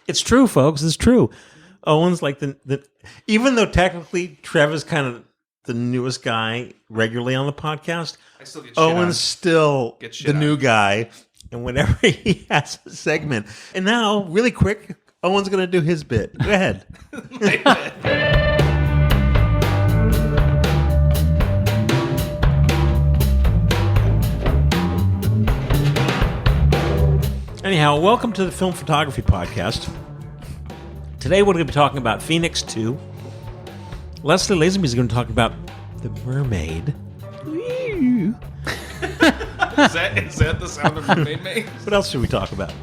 It's true, folks. It's true. Owen's like the even though technically Trev is kind of the newest guy regularly on the podcast, I still get shit Owen's still Get shit the on. new guy. And whenever he has a segment. And now, really quick, Owen's going to do his bit. Go ahead. Anyhow, welcome to the Film Photography Podcast. Today we're going to be talking about Phoenix II. Leslie Lazenby is going to talk about The Mermaid. Is that the sound of Mermaid make? What else should we talk about?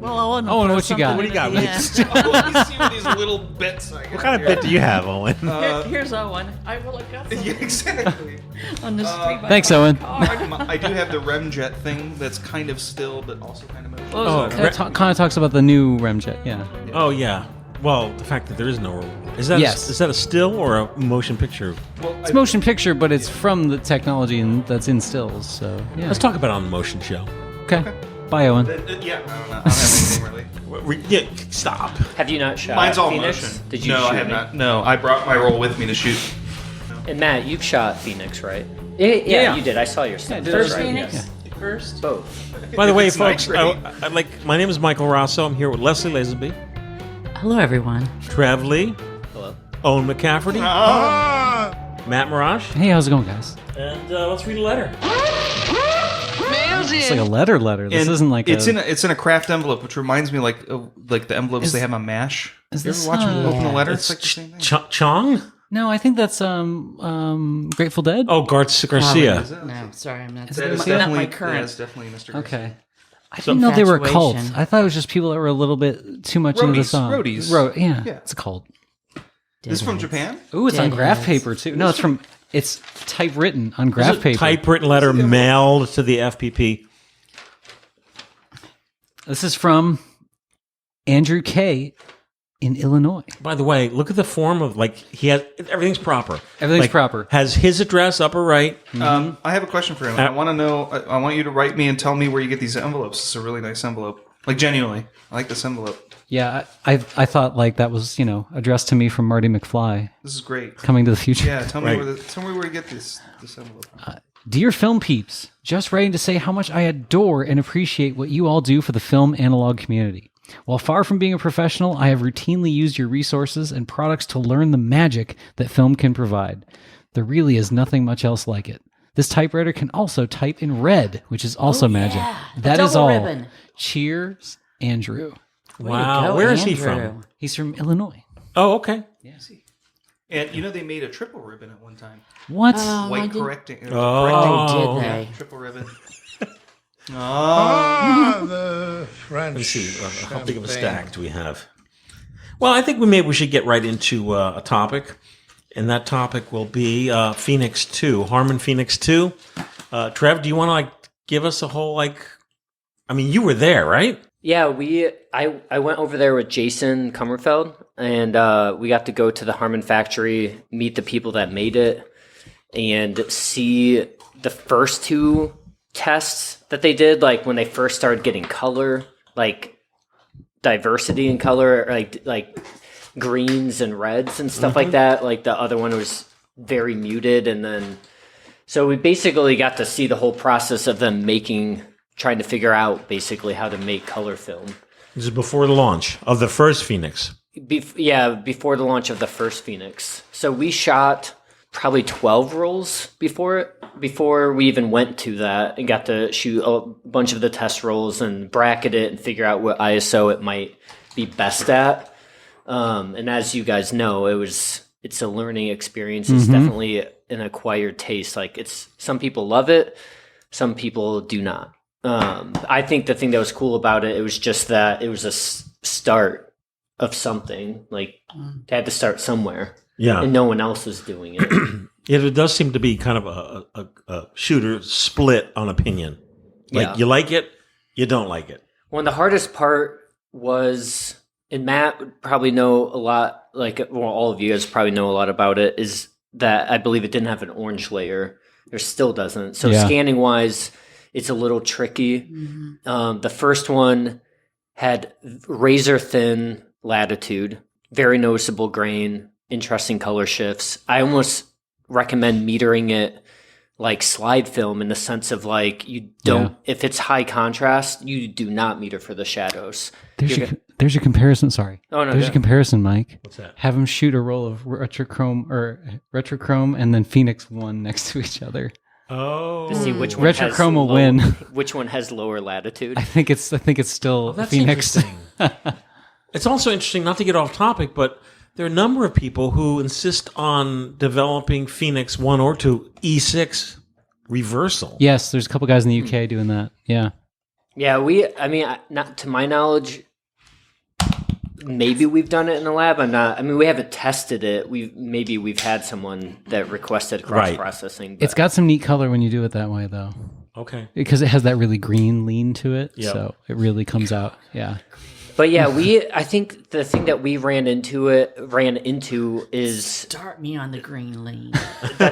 Well, Owen, what you got? What do you got? Yeah. Let me see what these little bits I got. What kind of bit do you have, Owen? Here's Owen. I will have got Yeah, some exactly. on this 3x5 Thanks, Owen. card. I do have the Remjet thing that's kind of still, but also kind of moving. Oh, Kind of talks about the new Remjet, yeah. Oh, yeah. Well, the fact that there is no... Is that, Yes. is that a still or a motion picture? Well, It's motion picture, but it's from the technology that's in stills, so yeah. Let's talk about it on the motion show. Okay. Bye, Owen. yeah, I don't know. I don't have anything really. Yeah, stop. Have you not shot Mine's all Phoenix? motion. Did you No, shoot I have any? not. No, I brought my roll with me to shoot. And Matt, you've shot Phoenix, right? Yeah, you did. I saw your stuff. First Right, Phoenix? yeah. First? Both. By the way, It's folks, night my name is Michael Raso. I'm here with Leslie Lazenby, Hello, everyone. Trev Lee, Hello. Owen McCafferty, Matt Marrash, Hey, how's it going, guys? and let's read a letter. It's like a letter. This And isn't like it's in a craft envelope, which reminds me like the envelopes they have on MASH. Is You this, ever watch them open a letter? It's It's like the same thing. Chong? No, I think that's Grateful Dead. Oh, Garcia. Is it? No, sorry, I'm not. That is not definitely, my that current. is definitely Mr. Garcia. Okay. I didn't know they were a cult. Infatuation. I thought it was just people that were a little bit too much into the Roadies, song. roadies. Yeah, Yeah. it's a cult. This is from Japan? Ooh, it's on graph Deadheads. paper too. No, it's typewritten on graph paper. Typewritten letter mailed to the FPP. This is from Andrew K. in Illinois. By the way, look at the form of he has everything's proper. Everything's proper. Has his address upper right. I have a question for him. I want to know. I want you to write me and tell me where you get these envelopes. It's a really nice envelope. Like genuinely, I like this envelope. Yeah, I thought like that was addressed to me from Marty McFly, This is great. Coming to the Future. Yeah, tell me Right. tell me where to get this envelope. Dear film peeps, just writing to say how much I adore and appreciate what you all do for the film analog community. While far from being a professional, I have routinely used your resources and products to learn the magic that film can provide. There really is nothing much else like it. This typewriter can also type in red, which is also magic. That is double all. ribbon. Cheers, Andrew. Wow, go, where is he Andrew. from? He's from Illinois. Oh, okay. And they made a triple ribbon at one time. What? I White didn't- correcting. Oh, did they? Triple ribbon. The French. Let's see. How big of a stack do we have? Well, I think we should get right into a topic, and that topic will be Phoenix II, Harman Phoenix II. Trev, do you want to give us a whole you were there, right? Yeah, I went over there with Jason Kummerfeld, and we got to go to the Harman factory, meet the people that made it, and see the first two tests that they did, like when they first started getting color, like diversity in color, like greens and reds and stuff like that. Like the other one was very muted, and then so we basically got to see the whole process of them trying to figure out basically how to make color film. This is before the launch of the first Phoenix. Before the launch of the first Phoenix. So we shot probably 12 rolls before we even went to that, and got to shoot a bunch of the test rolls and bracket it and figure out what ISO it might be best at. And as you guys know, it's a learning experience. It's definitely an acquired taste. Some people love it, some people do not. I think the thing that was cool about it was just that it was a start of something. Like, they had to start somewhere. Yeah. And no one else is doing it. It does seem to be kind of a shooter split on opinion. Yeah. You like it, you don't like it. Well, and the hardest part was, and Matt would probably know a lot, all of you guys probably know a lot about it, is that I believe it didn't have an orange layer. There still doesn't. So Yeah. scanning wise, it's a little tricky. The first one had razor thin latitude, very noticeable grain, interesting color shifts. I almost recommend metering it like slide film in the sense of like you don't, if it's high contrast, you do not meter for the shadows. There's your comparison. Sorry. Oh, no, there's go. your comparison, Mike. What's that? Have him shoot a roll of retrochrome and then Phoenix 1 next to each other. Oh. To see which one Retrochrome has will low- win. Which one has lower latitude? I think it's still That's Phoenix. interesting. It's also interesting, not to get off topic, but there are a number of people who insist on developing Phoenix 1 or 2 E6 reversal. Yes, there's a couple guys in the UK doing that. Yeah. Yeah, not to my knowledge, maybe we've done it in the lab. We haven't tested it. We've had someone that requested cross processing. It's got some neat color when you do it that way, though, Okay. because it has that really green lean to it. Yep. So it really comes out. Yeah. But yeah, I think the thing that we ran into is Start me on the green lane. that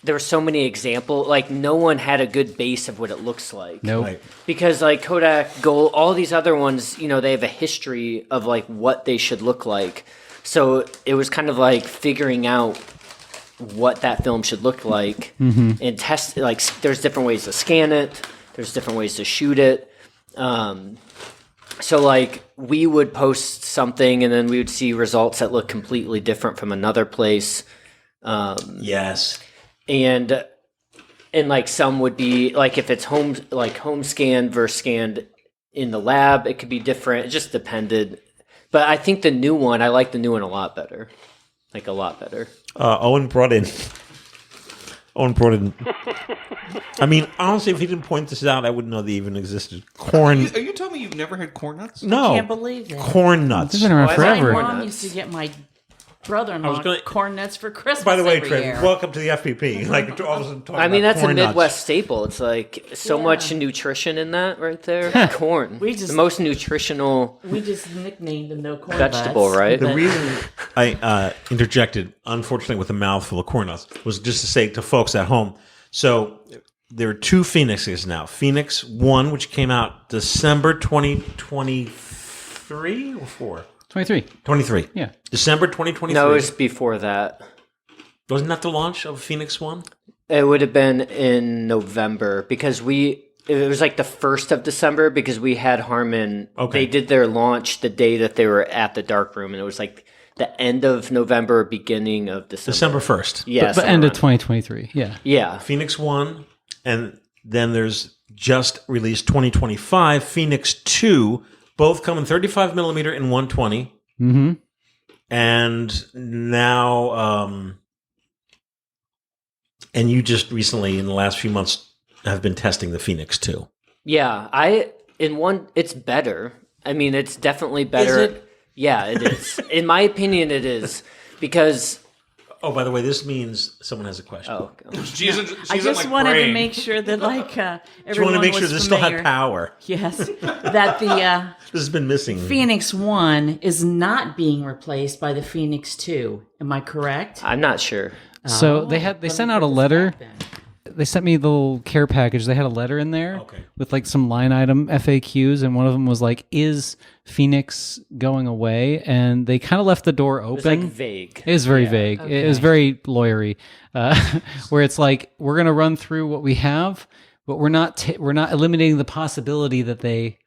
there were so many examples. Like no one had a good base of what it looks like. Nope. Right. Because like Kodak Gold, all these other ones, they have a history of like what they should look like. So it was kind of like figuring out what that film should look like and test. Like there's different ways to scan it. There's different ways to shoot it. So like we would post something and then we would see results that look completely different from another place. Yes. And like some would be like if it's home scanned versus scanned in the lab, it could be different. It just depended. But I think I like the new one a lot better. Like a lot better. Owen brought in. I mean, honestly, if he didn't point this out, I wouldn't know they even existed. Corn. Are you telling me you've never had corn nuts? No. Can't believe that. Corn nuts. It's been around Why is that My forever. important? mom used to get my brother-in-law I was gonna- corn nuts for Christmas. By the way, every Trev, year. welcome to the FPP. Like, all of a sudden talking I mean, about that's a corn nuts. Midwest staple. It's like so much nutrition in that right there. Corn. The most nutritional We just nicknamed them no corn vegetable, butts, right? The but- reason I interjected, unfortunately, with a mouthful of corn nuts, was just to say to folks at home. So there are two Phoenixes now. Phoenix 1, which came out December 2023 or 4? 23. 23. Yeah. December 2023. No, it was before that. Wasn't that the launch of Phoenix 1? It would have been in November because it was like the 1st of December because we had Harman. Okay. They did their launch the day that they were at the dark room, and it was like the end of November, beginning of December. December 1st. Yes. But end of 2023. Yeah. Yeah. Phoenix 1, and then there's just released 2025, Phoenix 2, both come in 35 millimeter and 120. Mm-hmm. And now, and you just recently, in the last few months, have been testing the Phoenix 2. Yeah. It's better. I mean, it's definitely better. Is it? Yeah, it is. In my opinion, it is because. Oh, by the way, this means someone has a question. Oh, God. She's I just like wanted praying. to make sure that She everyone wanted to make sure was this still had familiar. power. Yes, that the This has been missing. Phoenix 1 is not being replaced by the Phoenix 2. Am I correct? I'm not sure. So they sent out a letter. They sent me the little care package. They had a letter in there with like some line item FAQs, and one of them was like, "Is Phoenix going away?" And they kind of left the door open. It's like vague. It is very vague. It was very lawyery, where it's like we're going to run through what we have, but we're not eliminating the possibility that they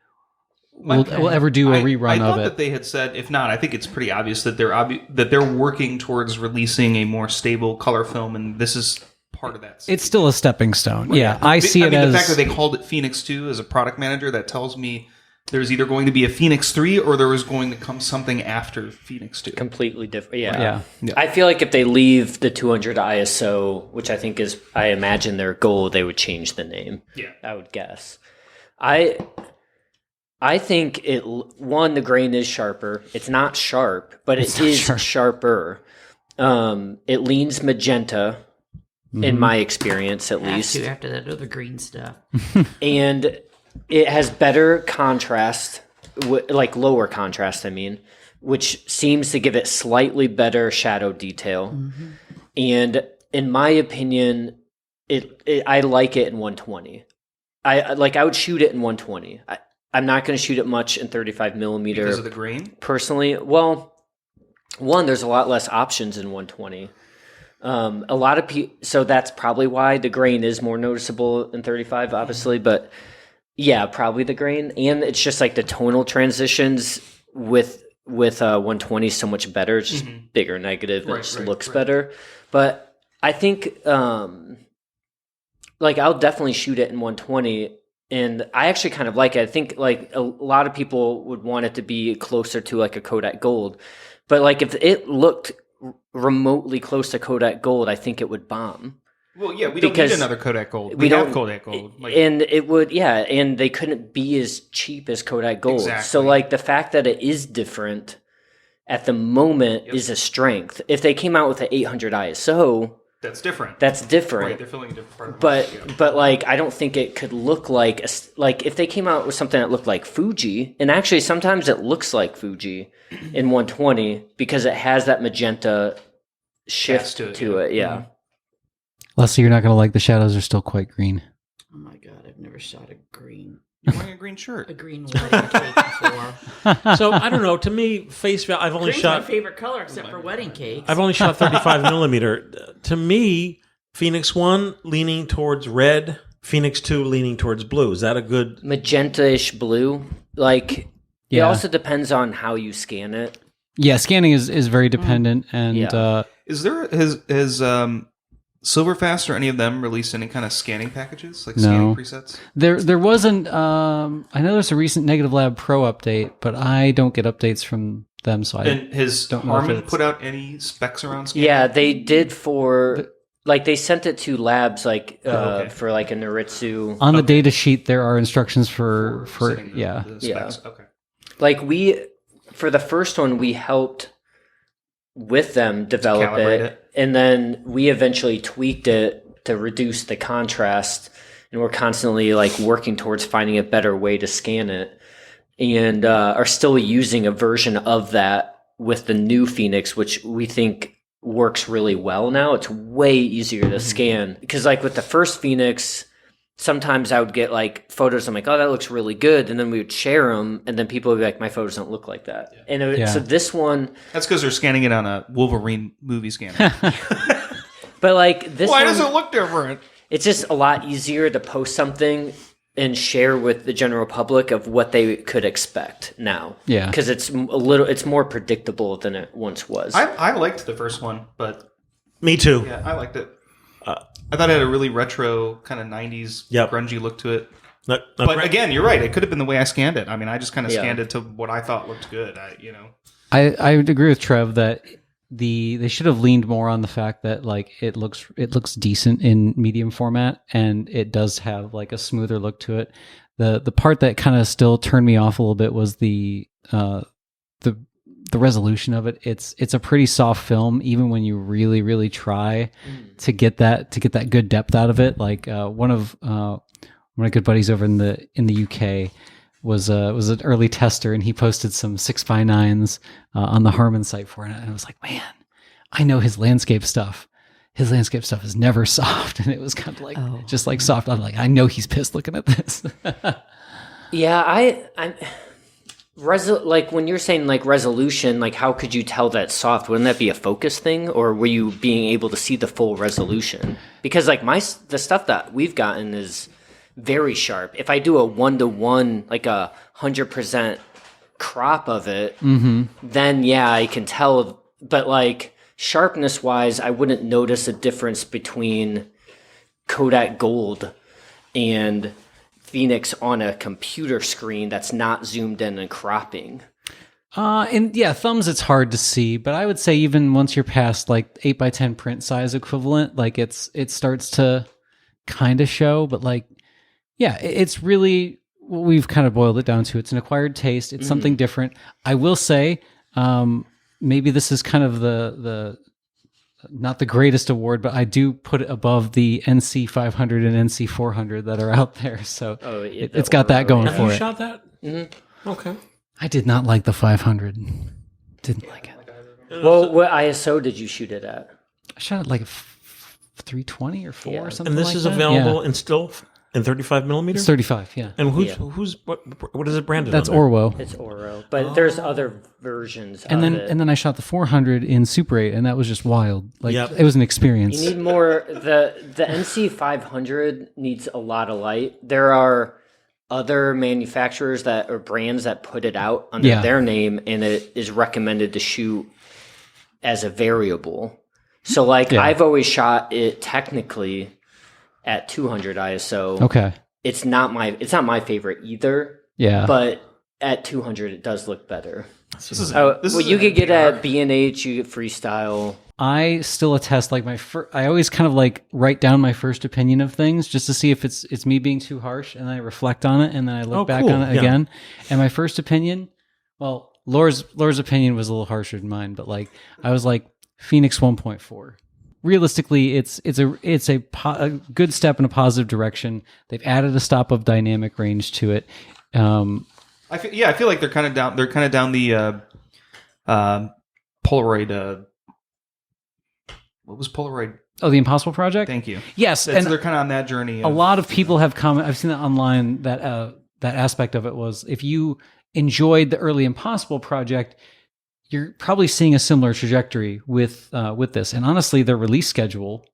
will ever do a rerun I thought of it. that they had said, if not, I think it's pretty obvious that they're working towards releasing a more stable color film, and this is part of that. It's still a stepping stone. Yeah, I see it mean, as the fact that they called it Phoenix 2 as a product manager, that tells me there's either going to be a Phoenix 3 or there is going to come something after Phoenix 2. Completely different. Yeah. I feel like if they leave the 200 ISO, which I think is, I imagine their goal, they would change the name. Yeah. I would guess. I think the grain is sharper. It's not sharp, but it is sharper. It leans magenta, in my experience at least. After that other green stuff. And it has better contrast, like lower contrast, I mean, which seems to give it slightly better shadow detail. Mm-hmm. And in my opinion, I like it in 120. I would shoot it in 120. I'm not going to shoot it much in 35 millimeter Because of the grain? personally. Well, one, there's a lot less options in 120. A lot of people, so that's probably why the grain is more noticeable in 35, obviously. But yeah, probably the grain, and it's just like the tonal transitions with 120 is so much better. It's just bigger negative, and it just looks better. But I think like I'll definitely shoot it in 120. And I actually kind of like it. I think like a lot of people would want it to be closer to like a Kodak Gold. But like if it looked remotely close to Kodak Gold, I think it would bomb. Well, yeah, we don't need another Kodak Gold. We don't have Kodak Gold. Like, and it would, yeah, and they couldn't be as cheap as Kodak Gold. Exactly. So like the fact that it is different at the moment is a strength. If they came out with an 800 ISO... That's different. That's different. Right, they're filling a different part of the market. But like I don't think it could look like if they came out with something that looked like Fuji, and actually sometimes it looks like Fuji in 120 because it has that magenta shift to it. Yeah. Leslie, you're not going to like the shadows are still quite green. Oh my god, I've never shot a green You're wearing a green shirt. wedding cake before. So I don't know. To me, face value. I've only Green's shot. my favorite color except for wedding cakes. I've only shot 35 millimeter. To me, Phoenix 1 leaning towards red, Phoenix 2 leaning towards blue. Is that a good? Magenta-ish blue. Like it Yeah. also depends on how you scan it. Yeah, scanning is very dependent, and Yeah. Is there has Silverfast or any of them released any kind of scanning packages, like scanning presets? there wasn't. I know there's a recent Negative Lab Pro update, but I don't get updates from them, so And has don't know if Harman it's- put out any specs around scanning? Yeah, they did for like they sent it to labs like okay. for like a Noritsu. on the data sheet there are instructions for setting the- yeah. the specs. Okay. Like for the first one, we helped with them develop calibrate it, it. and then we eventually tweaked it to reduce the contrast. And we're constantly like working towards finding a better way to scan it, and are still using a version of that with the new Phoenix, which we think works really well now. It's way easier to scan because like with the first Phoenix, sometimes I would get like photos. I'm like, oh, that looks really good. And then we would share them. And then people would be like, my photos don't look like that. Yeah. And so this one. That's because they're scanning it on a Wolverine movie scanner. But like this Why one, does it look different? it's just a lot easier to post something and share with the general public of what they could expect now. Yeah. Because it's more predictable than it once was. I liked the first one, but Me too. yeah, I liked it. I thought it had a really retro kind of 90s Yep. grungy look to it. No, But again, you're right. It could have been the way I scanned it. I mean, I just kind of Yeah. scanned it to what I thought looked good. I would agree with Trev that they should have leaned more on the fact that like it looks decent in medium format, and it does have like a smoother look to it. The part that kind of still turned me off a little bit was the resolution of it. It's a pretty soft film, even when you really really try to get that good depth out of it. Like one of my good buddies over in the UK was an early tester, and he posted some 6x9s on the Harman site for it, and I was like, man, I know his landscape stuff. His landscape stuff is never soft, and it was kind of like just like soft. I'm like, I know he's pissed looking at this. Yeah, I'm like when you're saying like resolution, like how could you tell that soft? Wouldn't that be a focus thing, or were you being able to see the full resolution? Because like the stuff that we've gotten is very sharp. If I do a 1:1, like 100% crop of it, then yeah, I can tell. But like sharpness wise, I wouldn't notice a difference between Kodak Gold and Phoenix on a computer screen that's not zoomed in and cropping. And yeah, thumbs it's hard to see, but I would say even once you're past like 8x10 print size equivalent, like it starts to kind of show. But like, yeah, it's really what we've kind of boiled it down to. It's an acquired taste. It's something different. I will say, maybe this is kind of the not the greatest award, but I do put it above the NC 500 and NC 400 that are out there. So it's got that going Have for you it. shot that? Mm-hmm. Okay. I did not like the 500. Didn't like it. Well, what ISO did you shoot it at? I shot it like 320 or 4 or something. And this like is that. available Yeah. in still. In 35 millimeter? It's 35, yeah. And Yeah. what is it branded That's under? Orwo. It's Oro, but there's other versions And of then it. and then I shot the 400 in Super 8, and that was just wild. Like Yep. it was an experience. You need more. The NC 500 needs a lot of light. There are other manufacturers or brands that put it out under Yeah. their name, and it is recommended to shoot as a variable. So, like, Yeah. I've always shot it technically at 200 ISO. Okay. It's not my favorite either, Yeah. but at 200 it does look better. This is You could get NPR. at B&H, you get freestyle. I still attest like I always kind of like write down my first opinion of things just to see if it's me being too harsh, and then I reflect on it, and then I look back cool. on it Yeah. again. And my first opinion, well, Laura's opinion was a little harsher than mine, but like I was like Phoenix 1.4. Realistically, it's a good step in a positive direction. They've added a stop of dynamic range to it. I feel like they're kind of down. They're kind of down the Polaroid. What was Polaroid? Oh, the Impossible Project. Thank you. Yes, And and they're kind of on that journey. a lot of people have come. I've seen that online. That aspect of it was if you enjoyed the early Impossible Project, you're probably seeing a similar trajectory with this. And honestly, their release schedule,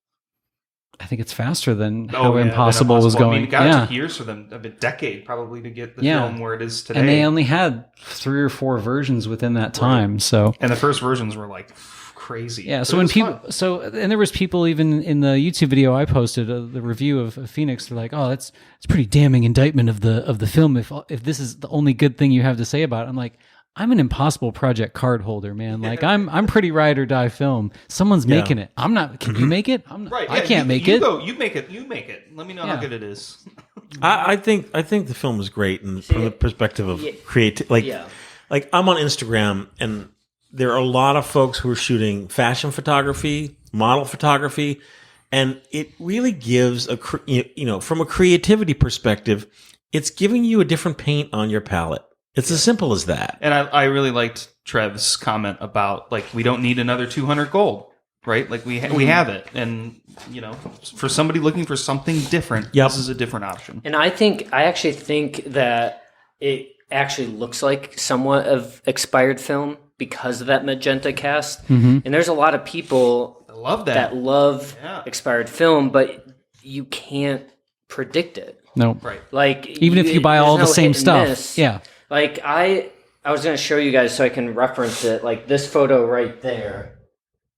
I think it's faster than how Impossible was going. I mean, it got yeah. took years for them, a decade probably, to get the Yeah. film where it is today. And they only had 3 or 4 versions within that time. So And the first versions were like crazy. yeah, But so it when was people, fun. and there was people even in the YouTube video I posted, the review of Phoenix, they're like, "Oh, it's pretty damning indictment of the film. If this is the only good thing you have to say about it," I'm like, I'm an Impossible Project card holder, man. Like I'm pretty ride or die film. Someone's making it. I'm not. Can you make it? I'm not, right, I yeah, can't make you it. Go, you make it. You make it. Let me know Yeah. how good it is. I think the film is great, and from the perspective of creative, like I'm on Instagram, and there are a lot of folks who are shooting fashion photography, model photography, and it really gives from a creativity perspective, it's giving you a different paint on your palette. It's as simple as that. And I really liked Trev's comment about, like, we don't need another 200 gold, right? Like we have it, and for somebody looking for something different, this is a different option. And I actually think that it actually looks like somewhat of expired film because of that magenta cast. Mm-hmm. And there's a lot of people I love that. that love Yeah. expired film, but you can't predict it. No, Right. Like even if you buy all the there's no same hit and stuff, miss. yeah. Like I was going to show you guys so I can reference it. Like this photo right there,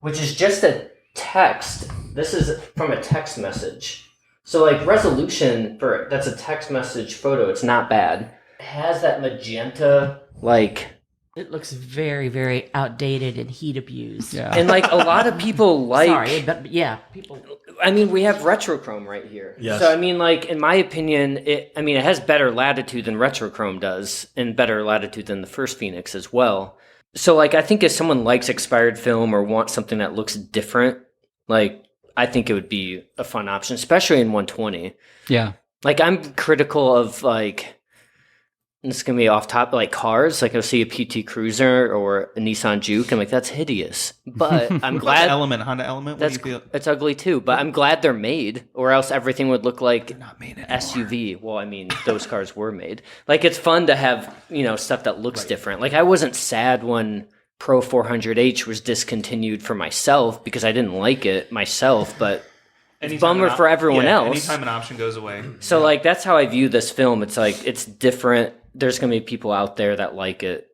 which is just a text. This is from a text message. So like resolution that's a text message photo. It's not bad. It has that magenta like. It looks very, very outdated and heat abused. Yeah. And like a lot of people like. Sorry, but yeah, people. I mean, we have retrochrome right here. Yes. So I mean, like in my opinion, it has better latitude than retrochrome does, and better latitude than the first Phoenix as well. So like, I think if someone likes expired film or wants something that looks different, like I think it would be a fun option, especially in 120. Yeah. Like I'm critical of like. This is going to be off top, like cars. Like I'll see a PT Cruiser or a Nissan Juke. I'm like, that's hideous. But I'm What about glad. the Honda Element. What That's do you feel? it's ugly too, but I'm glad they're made, or else everything would look like Not made anymore. SUV. Well, I mean, those cars were made. Like it's fun to have stuff that looks different. Like I wasn't sad when Pro 400H was discontinued for myself because I didn't like it myself, but bummer for everyone else. Anytime an option goes away. so like that's how I view this film. It's like it's different. There's gonna be people out there that like it.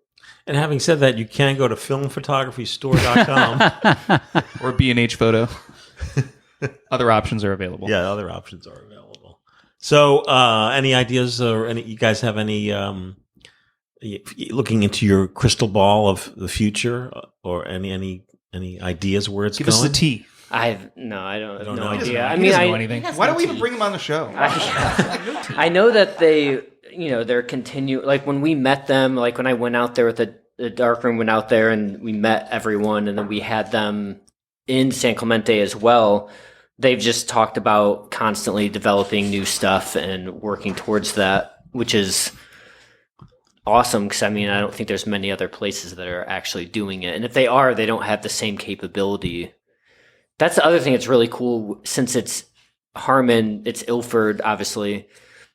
And having said that, you can go to filmphotographystore.com. Or B&H Photo. Other options are available. Yeah, other options are available. So, any ideas, or you guys have any looking into your crystal ball of the future, or any ideas where it's Give going? us the tea. I don't have no know. idea. I He mean, doesn't know I anything. has Why no don't we even tea. bring him on the show? I know that they, they're like when we met them, like when I went out there with the darkroom, went out there and we met everyone, and then we had them in San Clemente as well. They've just talked about constantly developing new stuff and working towards that, which is awesome. Because I mean, I don't think there's many other places that are actually doing it, and if they are, they don't have the same capability. That's the other thing that's really cool, since it's Harman, it's Ilford, obviously.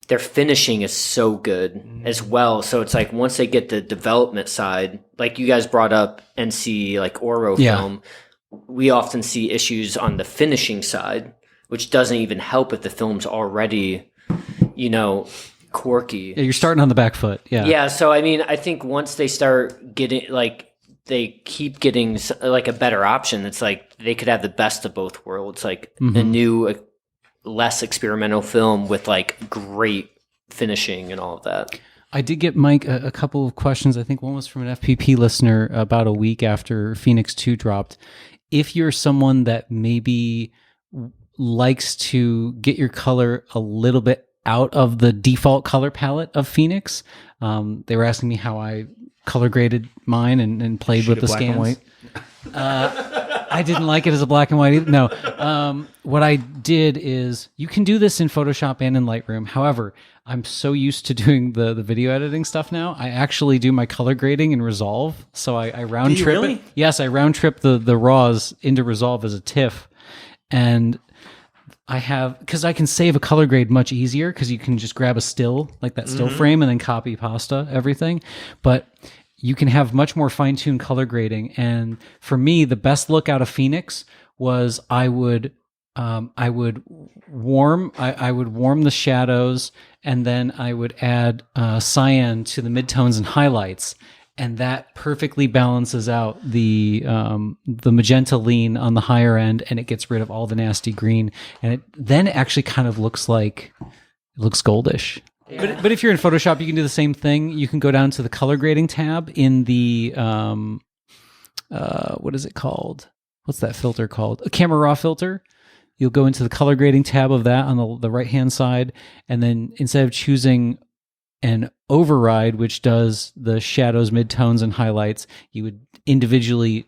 Their finishing is so good as well. So it's like once they get the development side, like you guys brought up NC, like Oro film, we often see issues on the finishing side, which doesn't even help if the film's already, quirky. Yeah, you're starting on the back foot. Yeah. Yeah. So, I mean, I think once they start getting, like, they keep getting, like, a better option, it's like they could have the best of both worlds, like a new, less experimental film with, like, great finishing and all of that. I did get Mike a couple of questions. I think one was from an FPP listener about a week after Phoenix 2 dropped. If you're someone that maybe likes to get your color a little bit out of the default color palette of Phoenix, they were asking me how I color graded mine and played with the scan white. I didn't like it as a black and white either. No. What I did is, you can do this in Photoshop and in Lightroom. However, I'm so used to doing the video editing stuff now, I actually do my color grading in Resolve. So I round trip really? it. Yes, I round trip the raws into Resolve as a TIFF. And I have, because I can save a color grade much easier, because you can just grab a still, like that still frame, and then copy pasta everything. But you can have much more fine-tuned color grading. And for me, the best look out of Phoenix was I would warm the shadows, and then I would add cyan to the midtones and highlights, and that perfectly balances out the magenta lean on the higher end, and it gets rid of all the nasty green, and it then actually kind of looks goldish. Yeah. But if you're in Photoshop, you can do the same thing. You can go down to the color grading tab in the what is it called? What's that filter called? A camera raw filter. You'll go into the color grading tab of that on the right-hand side, and then instead of choosing an override, which does the shadows, midtones, and highlights, you would individually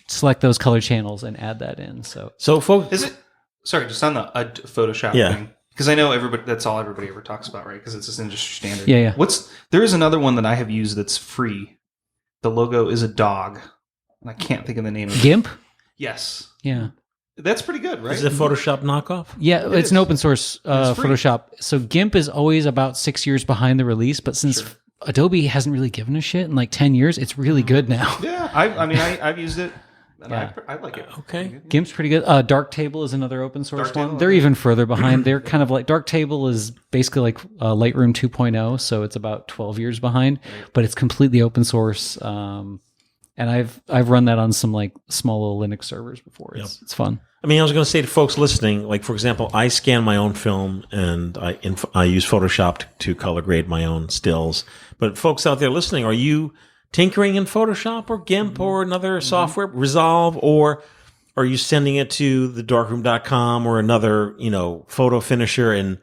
select those color channels and add that in. So folks, Is it? Sorry, just on the Photoshop thing. Because I know that's all everybody ever talks about, right? Because it's this industry standard. Yeah. There is another one that I have used that's free. The logo is a dog, and I can't think of the name of it. GIMP? Yes. Yeah. That's pretty good, right? is it a Photoshop knockoff? Yeah, it's an open source free. Photoshop. So GIMP is always about 6 years behind the release, but since Adobe hasn't really given a shit in like 10 years, it's really good now. Yeah, I've used it, and Yeah. I like it. Okay. GIMP's pretty good. Darktable is another open source one. Darktable, They're okay. even further behind. They're kind of like, Darktable is basically like Lightroom 2.0, so it's about 12 years behind, but it's completely open source. And I've run that on some like small little Linux servers before. It's fun. I mean, I was going to say to folks listening, like, for example, I scan my own film and I use Photoshop to color grade my own stills. But folks out there listening, are you tinkering in Photoshop or GIMP or another software, Resolve, or are you sending it to the darkroom.com or another, photo finisher, and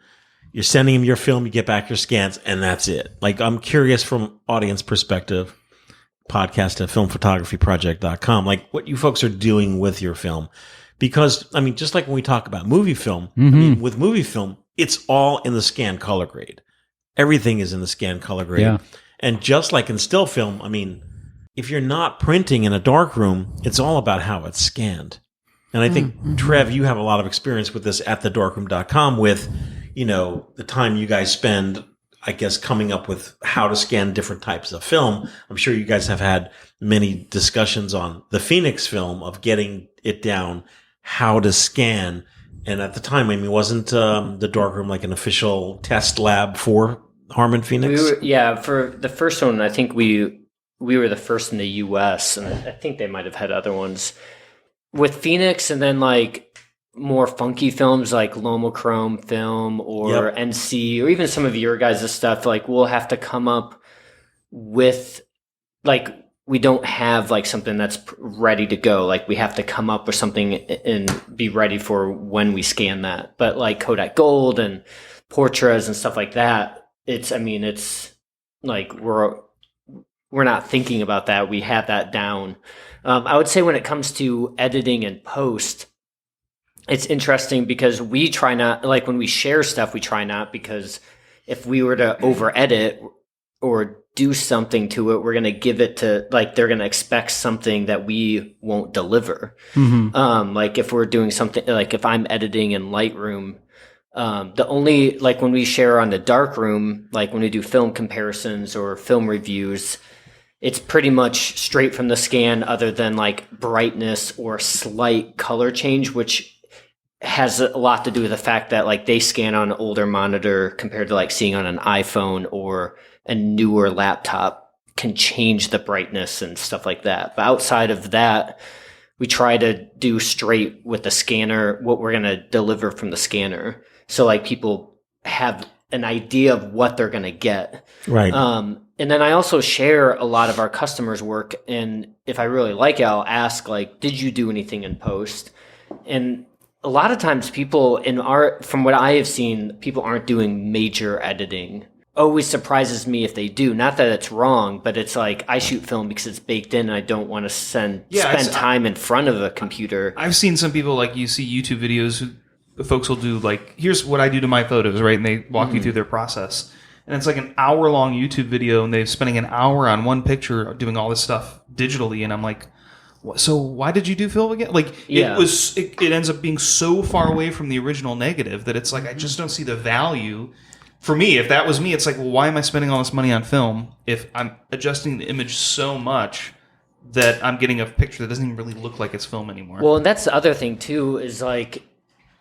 you're sending them your film, you get back your scans, and that's it? Like, I'm curious from audience perspective, podcast at filmphotographyproject.com, like what you folks are doing with your film. Because, I mean, just like when we talk about movie film, I mean, with movie film, it's all in the scan color grade. Everything is in the scan color grade. Yeah. And just like in still film, I mean, if you're not printing in a darkroom, it's all about how it's scanned. And I think, Trev, you have a lot of experience with this at thedarkroom.com with, the time you guys spend, I guess, coming up with how to scan different types of film. I'm sure you guys have had many discussions on the Phoenix film of getting it down, how to scan. And at the time, I mean, wasn't the darkroom like an official test lab for Harman Phoenix? For the first one, I think we were the first in the U.S., and I think they might have had other ones with Phoenix, and then like more funky films like Lomochrome film or NC, or even some of your guys' stuff. Like, we'll have to come up with, like, we don't have like something that's ready to go. Like, we have to come up with something and be ready for when we scan that. But like Kodak Gold and Portras and stuff like that, it's like we're not thinking about that. We have that down. I would say when it comes to editing and post, it's interesting because we try not, like when we share stuff, we try not, because if we were to over edit or do something to it, we're going to give it to, like, they're going to expect something that we won't deliver. Like if we're doing something, like if I'm editing in Lightroom, The only, like when we share on the dark room, like when we do film comparisons or film reviews, it's pretty much straight from the scan other than like brightness or slight color change, which has a lot to do with the fact that like they scan on an older monitor compared to like seeing on an iPhone or a newer laptop can change the brightness and stuff like that. But outside of that, we try to do straight with the scanner what we're going to deliver from the scanner. So like people have an idea of what they're going to get. Right. And then I also share a lot of our customers' work. And if I really like it, I'll ask like, did you do anything in post? And a lot of times people from what I have seen, people aren't doing major editing. Always surprises me if they do. Not that it's wrong, but it's like I shoot film because it's baked in and I don't want to spend time in front of a computer. I've seen some people, like you see YouTube videos who folks will do like, here's what I do to my photos, right? And they walk you through their process. And it's like an hour-long YouTube video, and they're spending an hour on one picture doing all this stuff digitally. And I'm like, so why did you do film again? Like, it ends up being so far away from the original negative that it's like, I just don't see the value. For me, if that was me, it's like, well, why am I spending all this money on film if I'm adjusting the image so much that I'm getting a picture that doesn't even really look like it's film anymore? Well, and that's the other thing, too, is like,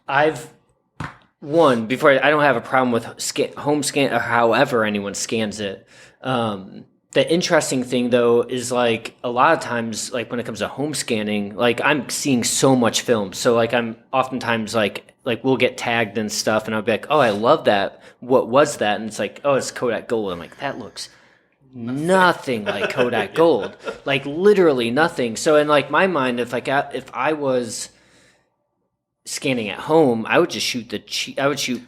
I don't have a problem with home scan or however anyone scans it. The interesting thing, though, is like a lot of times, like when it comes to home scanning, like I'm seeing so much film. So like I'm oftentimes like we'll get tagged and stuff, and I'll be like, oh, I love that. What was that? And it's like, oh, it's Kodak Gold. I'm like, that looks nothing like Kodak Gold, like literally nothing. So in like my mind, if I was scanning at home, I would just shoot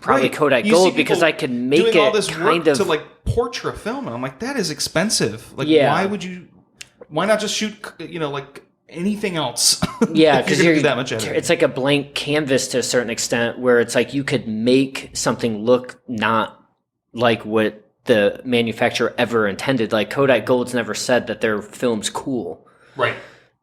probably Kodak Gold because I could make doing it all this kind work of to like portrait film. And I'm like, that is expensive. Like, Yeah. why not just shoot, like anything else? Yeah, because because that much editing. it's like a blank canvas to a certain extent, where it's like you could make something look not like what the manufacturer ever intended. Like Kodak Gold's never said that their film's cool. Right.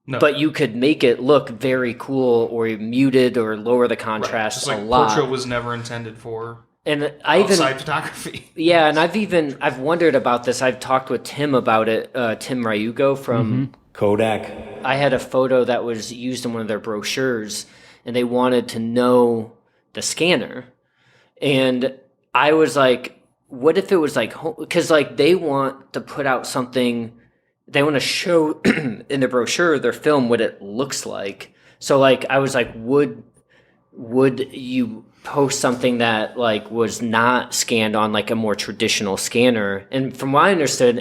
No. But you could make it look very cool or muted or lower the Right. contrast Just like a lot. portrait was never intended for And outside photography. Yeah, and I've wondered about this. I've talked with Tim about it, Tim Ryugo from Kodak. I had a photo that was used in one of their brochures, and they wanted to know the scanner. And I was like, what if it was like, because like they want to put out something, they want to show in the brochure, their film, what it looks like. So like, I was like, would you post something that like was not scanned on like a more traditional scanner? And from what I understood,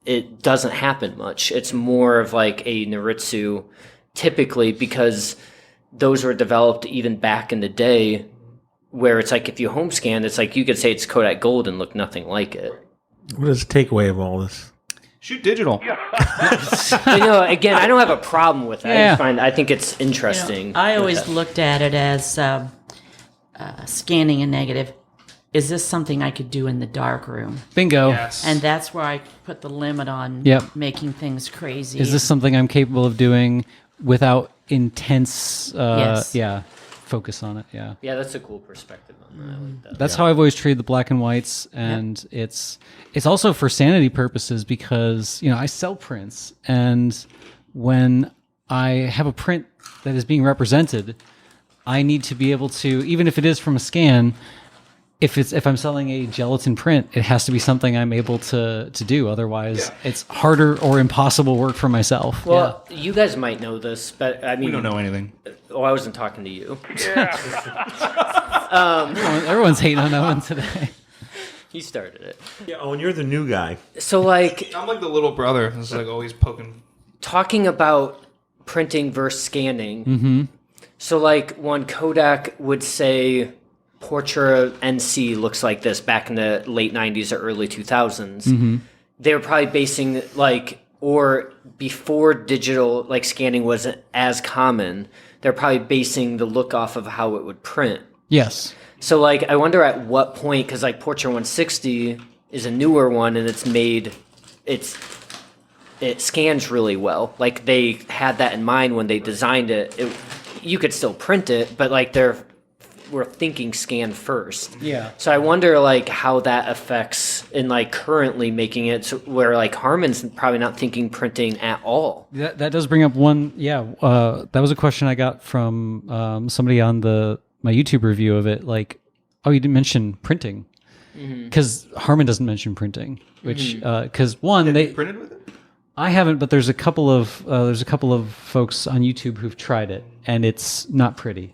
it doesn't happen much. It's more of like a Noritsu typically, because those were developed even back in the day, where it's like if you home scan, it's like you could say it's Kodak Gold and look nothing like it. What is the takeaway of all this? Shoot digital. Again, I don't have a problem with that. Yeah. I think it's interesting. I always looked at it as scanning a negative. Is this something I could do in the dark room? Bingo. Yes. And that's where I put the limit on Yep. making things crazy. Is this something I'm capable of doing without intense, Yes. focus on it? Yeah. Yeah, that's a cool perspective on that. I like that. That's how I've always treated the black and whites, and it's also for sanity purposes, because I sell prints, and when I have a print that is being represented, I need to be able to, even if it is from a scan, if I'm selling a gelatin print, it has to be something I'm able to do. Otherwise, it's harder or impossible work for myself. Well, you guys might know this, but I mean, We don't know anything. Oh, I wasn't talking to you. Everyone's hating on Owen today. He started it. Yeah, Owen, you're the new guy. So, like, I'm like the little brother who's like always poking. talking about printing versus scanning. So, like, when Kodak would say Portra NC looks like this back in the late 90s or early 2000s, they were probably basing, like, or before digital, like, scanning wasn't as common, they're probably basing the look off of how it would print. Yes. So, like, I wonder at what point, because, like, Portra 160 is a newer one, and it scans really well. Like, they had that in mind when they designed it. You could still print it, but, like, we're thinking scan first. Yeah. So I wonder like how that affects in like currently making it so where like Harman's probably not thinking printing at all. That does bring up one. Yeah, that was a question I got from somebody on my YouTube review of it. Like, oh, you didn't mention printing because Harman doesn't mention printing, which because one they Printed with it? I haven't, but there's a couple of folks on YouTube who've tried it, and it's not pretty.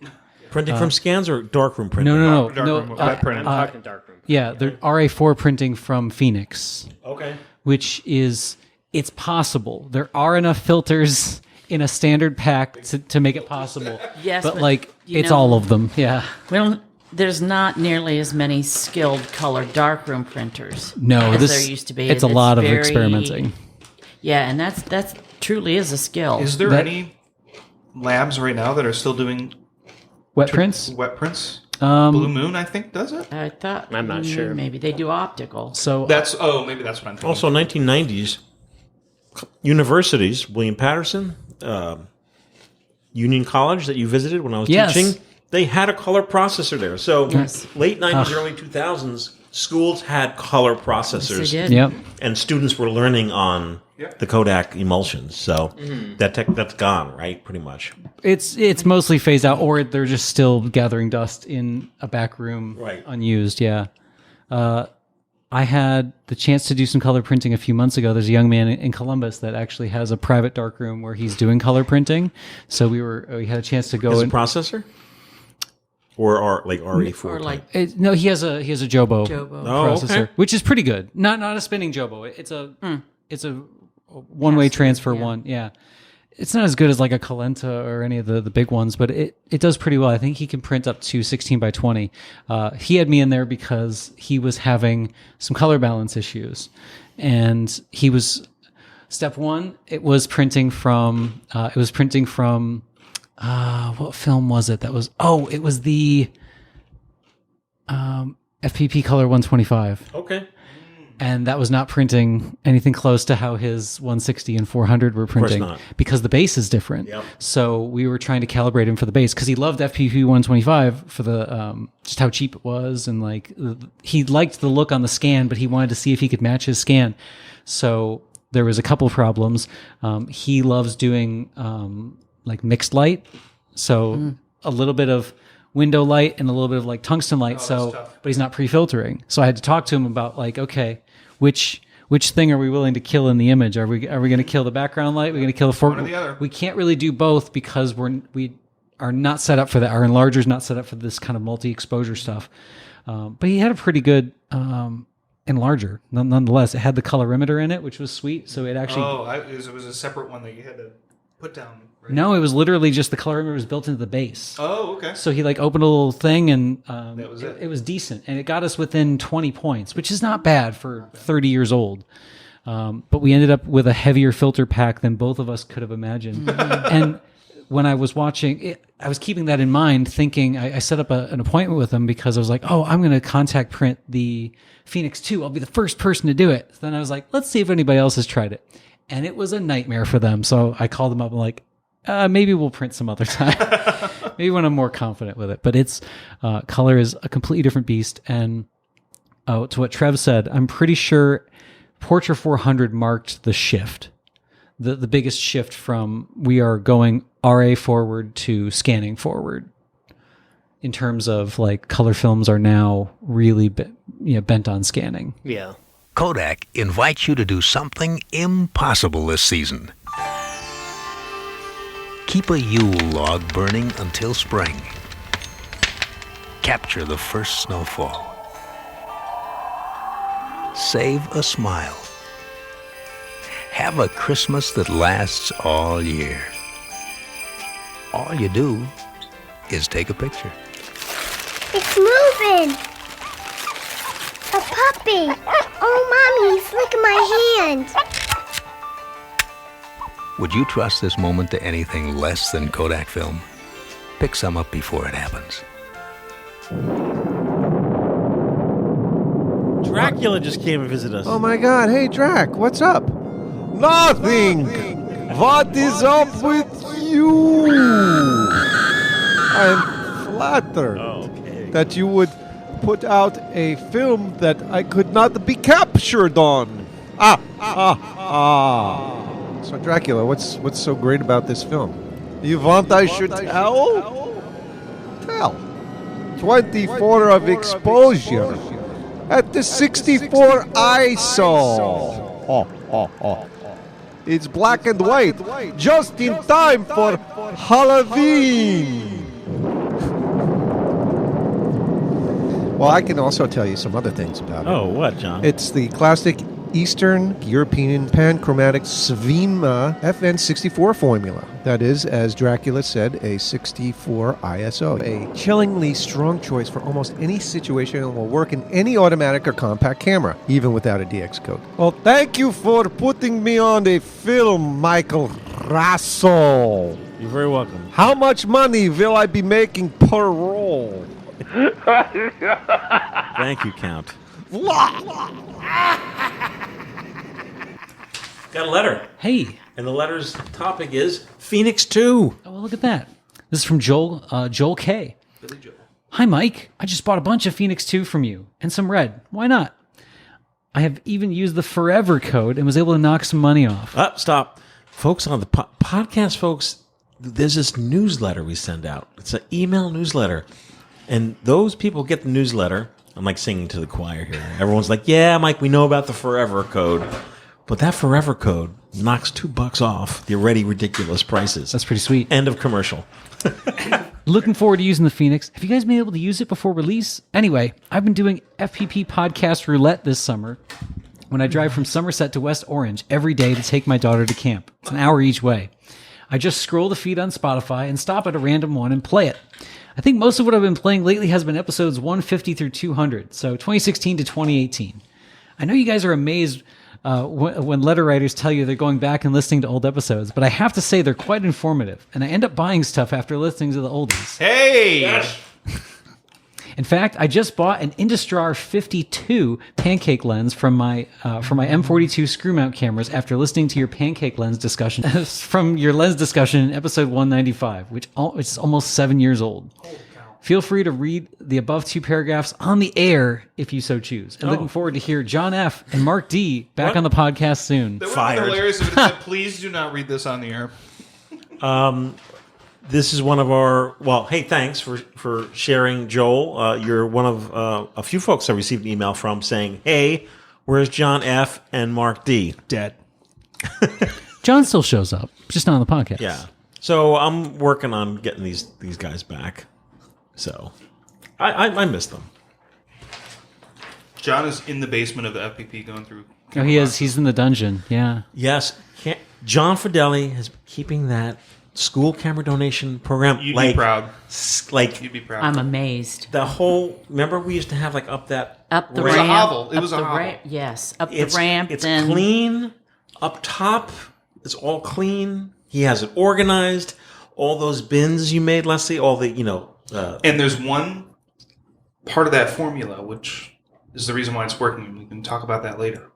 Printing from scans or darkroom printing? No. Darkroom, wet printed. I'm talking darkroom. Yeah, they're RA4 printing from Phoenix, Okay. which is it's possible. There are enough filters in a standard pack to make it possible. Yes, but but, like you it's know- all of them. Yeah. Well, there's not nearly as many skilled color darkroom printers. No, as this there used to be. It's a lot of experimenting. Yeah, and that's truly is a skill. Is there That- any labs right now that are still doing Wet prints. wet prints? Blue Moon, I think, does it. I thought I'm not sure. Maybe they do optical. So Maybe that's what I'm thinking. Also, 1990s, universities, William Patterson, Union College that you visited when I was Yes. teaching, they had a color processor there. So Yes. late 90s, early 2000s, schools had color Yes, processors. they did. yep. And students were learning on the Kodak emulsions. So that's gone, right? Pretty much. It's mostly phased out, or they're just still gathering dust in a back room, Right. unused. Yeah. I had the chance to do some color printing a few months ago. There's a young man in Columbus that actually has a private darkroom where he's doing color printing. So we had a chance to go As a and processor? Or like RE4? Or like no, he has a Jobo, Jobo. Oh, processor, okay. which is pretty good. Not a spinning Jobo. It's a one-way transfer one. Yeah. It's not as good as like a Calenta or any of the big ones, but it does pretty well. I think he can print up to 16 by 20. He had me in there because he was having some color balance issues. And he was, step one, it was printing from, what film was it? It was the FPP Color 125. Okay. And that was not printing anything close to how his 160 and 400 were printing not. because the base is different. Yep. So we were trying to calibrate him for the base because he loved FPP 125 for the just how cheap it was, and like he liked the look on the scan, but he wanted to see if he could match his scan. So there was a couple of problems. He loves doing like mixed light, so a little bit of window light and a little bit of like tungsten light. But he's not pre-filtering. So I had to talk to him about like, okay, which thing are we willing to kill in the image? Are we going to kill the background light? We're going to kill the One or the other. We can't really do both because we are not set up for that. Our enlarger's not set up for this kind of multi-exposure stuff. But he had a pretty good enlarger. Nonetheless, it had the colorimeter in it, which was sweet. So it actually it was a separate one that you had to put down. Right? no, it was literally just the colorimeter was built into the base. Oh, okay. So he like opened a little thing and That was it. It was decent, and it got us within 20 points, which is not bad for 30 years old. But we ended up with a heavier filter pack than both of us could have imagined. And when I was watching it, I was keeping that in mind, thinking I set up an appointment with him because I was like, oh, I'm going to contact print the Phoenix II. I'll be the first person to do it. So then I was like, let's see if anybody else has tried it. And it was a nightmare for them. So I called them up and like, maybe we'll print some other time. Maybe when I'm more confident with it. But it's color is a completely different beast. And to what Trev said, I'm pretty sure Portra 400 marked the shift, the biggest shift from we are going RA forward to scanning forward. In terms of like color films are now really bent on scanning. Yeah. Kodak invites you to do something impossible this season. Keep a Yule log burning until spring. Capture the first snowfall. Save a smile. Have a Christmas that lasts all year. All you do is take a picture. It's moving! A puppy! Oh, Mommy, he's licking my hand! Would you trust this moment to anything less than Kodak film? Pick some up before it happens. Dracula just came and visited us. Oh my god, hey Drac, what's up? Nothing! What is up with you? I am flattered. Okay. that you would put out a film that I could not be captured on. So Dracula, what's so great about this film? You want I should tell? Tell. 24 of exposure at the 64 ISO. It's black and white, just in time for Halloween. Well, I can also tell you some other things about it. Oh, what, John? It's the classic Eastern European panchromatic Svima FN64 formula. That is, as Dracula said, a 64 ISO. A chillingly strong choice for almost any situation and will work in any automatic or compact camera, even without a DX code. Well, thank you for putting me on the film, Michael Raso. You're very welcome. How much money will I be making per roll? Thank you, Count. Got a letter. Hey. And the letter's topic is Phoenix 2. Oh, well, look at that. This is from Joel K. Billy Joel. Hi, Mike. I just bought a bunch of Phoenix 2 from you and some red. Why not? I have even used the Forever code and was able to knock some money off. Stop. Folks, on the podcast, folks, there's this newsletter we send out. It's an email newsletter. And those people get the newsletter. I'm like singing to the choir here. Everyone's like, yeah, Mike, we know about the Forever code. But that Forever code knocks $2 off the already ridiculous prices. That's pretty sweet. End of commercial. Looking forward to using the Phoenix. Have you guys been able to use it before release? Anyway, I've been doing FPP podcast roulette this summer when I drive from Somerset to West Orange every day to take my daughter to camp. It's an hour each way. I just scroll the feed on Spotify and stop at a random one and play it. I think most of what I've been playing lately has been episodes 150 through 200, so 2016 to 2018. I know you guys are amazed when letter writers tell you they're going back and listening to old episodes, but I have to say they're quite informative, and I end up buying stuff after listening to the oldies. Hey! Yes. In fact, I just bought an Industrar 52 pancake lens from my M42 screw mount cameras after listening to your pancake lens discussion from your lens discussion in episode 195, which is almost 7 years old. Feel free to read the above two paragraphs on the air if you so choose. And looking forward to hear John F. and Mark D. back on the podcast soon. That would have been hilarious if it said, please do not read this on the air. This is one of our, well, hey, thanks for sharing, Joel. You're one of a few folks I received an email from saying, hey, where's John F. and Mark D? Dead. John still shows up, just not on the podcast. Yeah. So I'm working on getting these guys back. So I miss them. John is in the basement of the FPP going through. Oh, he is. He's in the dungeon. Yeah. Yes. John Fideli is keeping that school camera donation program. You'd be proud. You'd be proud. I'm amazed. The whole, remember we used to have like up the ramp. It was a hovel. It was a hovel. Yes, up the ramp. It's then clean up top. It's all clean. He has it organized. All those bins you made, Leslie. All the and there's one part of that formula which is the reason why it's working. We can talk about that later.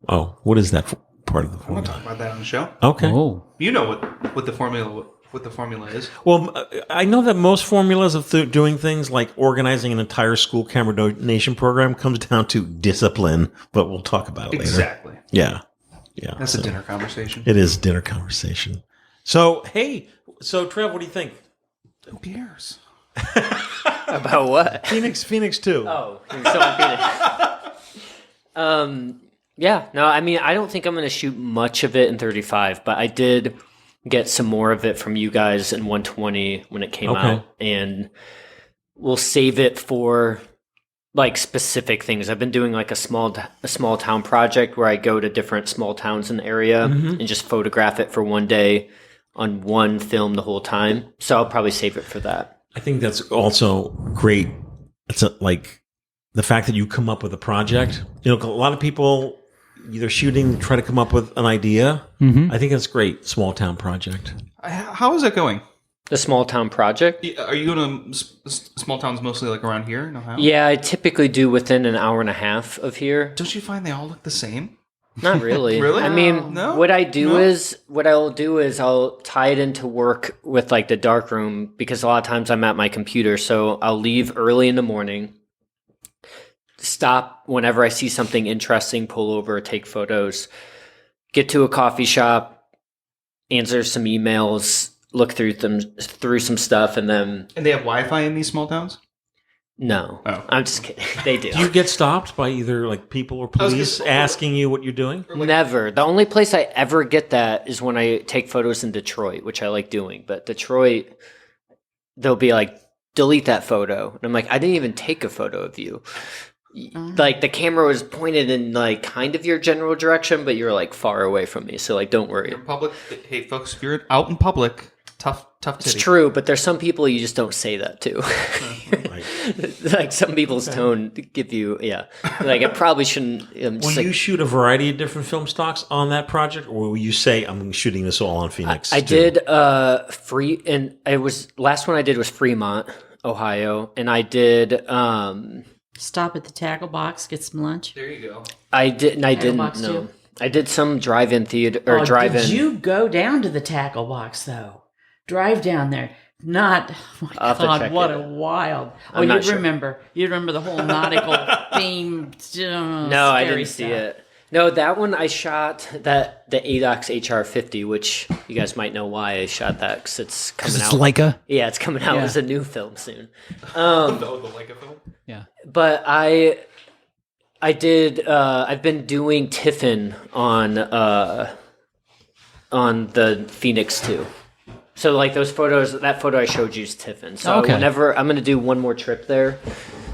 Oh, what is that part of the I want formula? to talk about that on the show. Okay. Oh. You know what the formula is. Well, I know that most formulas of doing things like organizing an entire school camera donation program comes down to discipline, but we'll talk about it later. Exactly. Yeah. That's a dinner conversation. It is dinner conversation. So, hey, Trev, what do you think? Who cares? About what? Phoenix 2. Oh, you're still on Phoenix. Yeah, no, I mean, I don't think I'm going to shoot much of it in 35, but I did get some more of it from you guys in 120 when it came out, and we'll save it for like specific things. I've been doing like a small town project where I go to different small towns in the area and just photograph it for one day on one film the whole time. So I'll probably save it for that. I think that's also great. It's like the fact that you come up with a project. A lot of people either shooting, try to come up with an idea. I think that's great. Small town project. How is that going? The small town project? Are you going to small towns mostly like around here in Ohio? Yeah, I typically do within an hour and a half of here. Don't you find they all look the same? Not really. Really? I mean, No? what I'll do is I'll tie it into work with like the dark room because a lot of times I'm at my computer. So I'll leave early in the morning, stop whenever I see something interesting, pull over, take photos, get to a coffee shop, answer some emails, look through some stuff, and then And they have Wi-Fi in these small towns? no, Oh. I'm just kidding. They do. Do you get stopped by either like people or police asking you what you're doing? Never. The only place I ever get that is when I take photos in Detroit, which I like doing. But Detroit, they'll be like, delete that photo. And I'm like, I didn't even take a photo of you. Like the camera was pointed in like kind of your general direction, but you're like far away from me. So like, don't worry. Public. Hey, folks, if you're out in public, tough titty. It's true, but there's some people you just don't say that to. Like some people's tone give you, like I probably shouldn't. Will you shoot a variety of different film stocks on that project, or will you say I'm shooting this all on Phoenix? I did and it was last one I did was Fremont, Ohio, and I did Stop at the tackle box, get some lunch. There you go. I didn't box know. too? I did some drive-in theater or drive-in. Did you go down to the tackle box though? Drive down there. Not, oh my I'll have to God, check what it. a wild. I'm not you'd sure. remember. You'd remember the whole nautical theme. No, I didn't see it. No, that one I shot the ADOX HR50, which you guys might know why I shot that because it's coming It's out. Leica. Yeah, it's coming out Yeah. as a new film soon. The Leica film? Yeah. But I did. I've been doing Tiffin on the Phoenix II. So like those photos, that photo I showed you is Tiffin. So Okay. whenever I'm going to do one more trip there,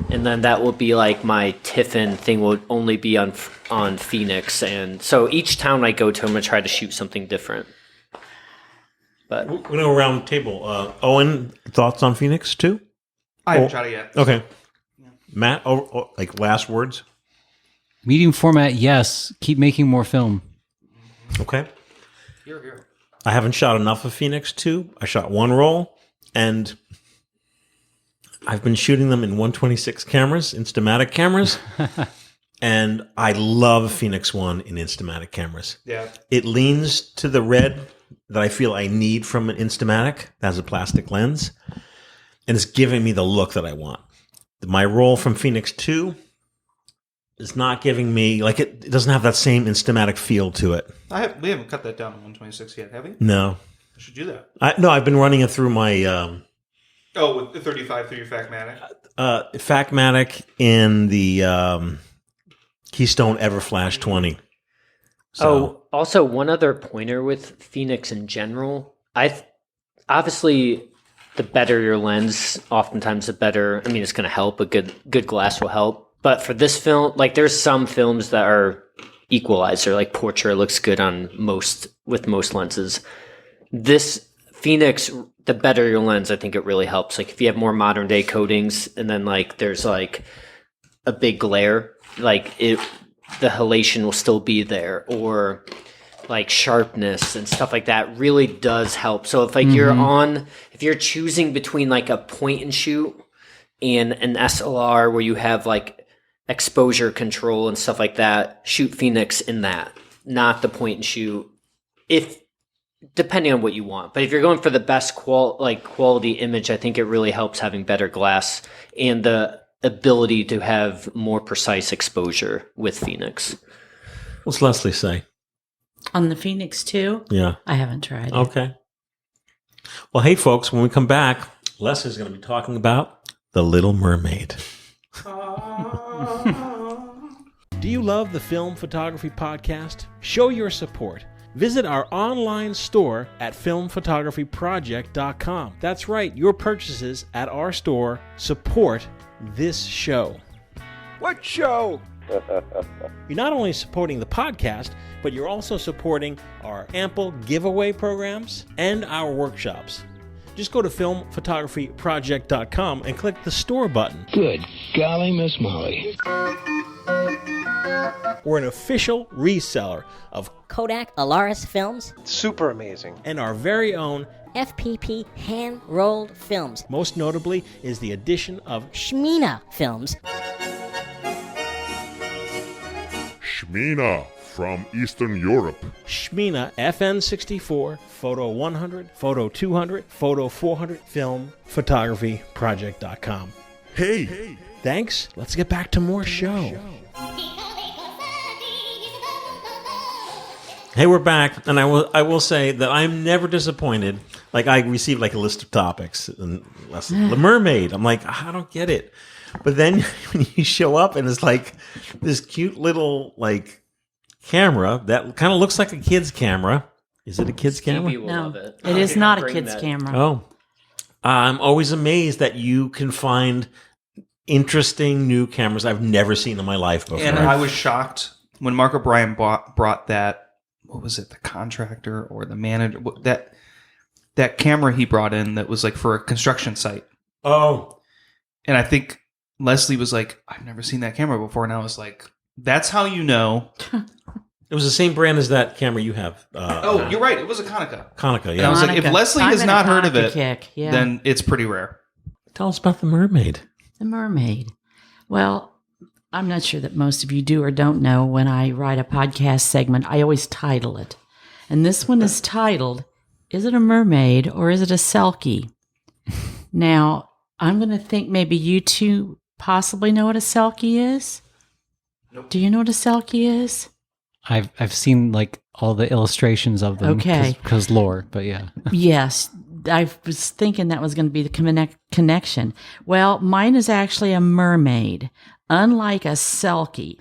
and then that will be like my Tiffin thing will only be on Phoenix, and so each town I go to, I'm going to try to shoot something different. But We're going to go around the table. Owen, thoughts on Phoenix too? I haven't shot it yet. Okay. Matt, like last words? Medium format, yes. Keep making more film. Okay. Here. I haven't shot enough of Phoenix 2. I shot one roll, and I've been shooting them in 126 cameras, Instamatic cameras, and I love Phoenix 1 in Instamatic cameras. Yeah. It leans to the red that I feel I need from an Instamatic that has a plastic lens, and it's giving me the look that I want. My roll from Phoenix 2 is not giving me, like it doesn't have that same Instamatic feel to it. We haven't cut that down to 126 yet, have we? No. I should do that. No, I've been running it through my With the 35 through your Factmatic? Factmatic in the Keystone Everflash 20. So, also one other pointer with Phoenix in general. Obviously, the better your lens, oftentimes the better. I mean, it's going to help. A good glass will help. But for this film, like there's some films that are equalizer, like Portrait looks good on most lenses. This Phoenix, the better your lens, I think it really helps. Like if you have more modern day coatings, and then like there's like a big glare, like the halation will still be there, or like sharpness and stuff like that really does help. So if like if you're choosing between like a point and shoot and an SLR where you have like exposure control and stuff like that, shoot Phoenix in that, not the point and shoot, if depending on what you want. But if you're going for the best quality image, I think it really helps having better glass and the ability to have more precise exposure with Phoenix. what's Leslie say? On the Phoenix 2? Yeah. I haven't tried it. Okay. Well, hey, folks, when we come back, Leslie's going to be talking about The Little Mermaid. Do you love the Film Photography Podcast? Show your support. Visit our online store at filmphotographyproject.com. That's right, your purchases at our store support this show. What show? You're not only supporting the podcast, but you're also supporting our ample giveaway programs and our workshops. Just go to filmphotographyproject.com and click the store button. Good golly, Miss Molly. We're an official reseller of Kodak Alaris films, Super amazing. and our very own, FPP hand-rolled films, most notably, is the addition of Shmina films, Shmina from Eastern Europe. Shmina FN64, Photo 100, Photo 200, Photo 400, Film, Photography, Project.com. Hey! Thanks. Let's get back to more show. Hey, we're back, and I will say that I'm never disappointed. Like, I received like a list of topics, and the mermaid. I'm like, I don't get it. But then when you show up, and it's like this cute little like camera that kind of looks like a kid's camera. Is it a kid's camera? Stevie will love it. It is not a kid's camera. Oh, I'm always amazed that you can find interesting new cameras I've never seen in my life before. And I was shocked when Mark O'Brien brought that. What was it? The contractor or the manager? That camera he brought in that was like for a construction site. Oh, and I think Leslie was like, "I've never seen that camera before," and I was like, "That's how you know." It was the same brand as that camera you have. You're right. It was a Konica. Konica, yeah. And I was like, if Leslie has not heard of it, then it's pretty rare. Tell us about the mermaid. The mermaid. Well, I'm not sure that most of you do or don't know when I write a podcast segment, I always title it. And this one is titled, Is it a mermaid or is it a selkie? Now, I'm going to think maybe you two possibly know what a selkie is. Nope. Do you know what a selkie is? I've seen like all the illustrations of them. Okay. Because lore, but yeah. Yes. I was thinking that was going to be the connection. Well, mine is actually a mermaid. Unlike a selkie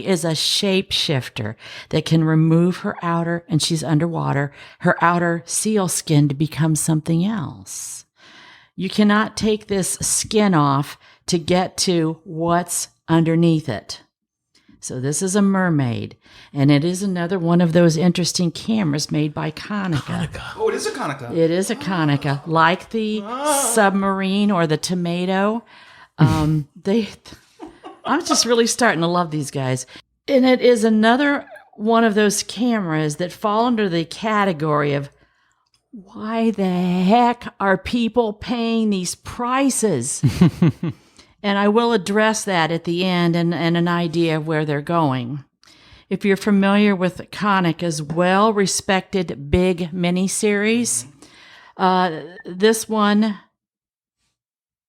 is a shapeshifter that can remove her outer, and she's underwater, her outer seal skin to become something else. You cannot take this skin off to get to what's underneath it. So this is a mermaid, and it is another one of those interesting cameras made by Konica. Oh, it is a Konica. It is a Konica, like the submarine or the tomato. I'm just really starting to love these guys. And it is another one of those cameras that fall under the category of why the heck are people paying these prices? And I will address that at the end and an idea of where they're going. If you're familiar with Konica's well-respected big miniseries, this one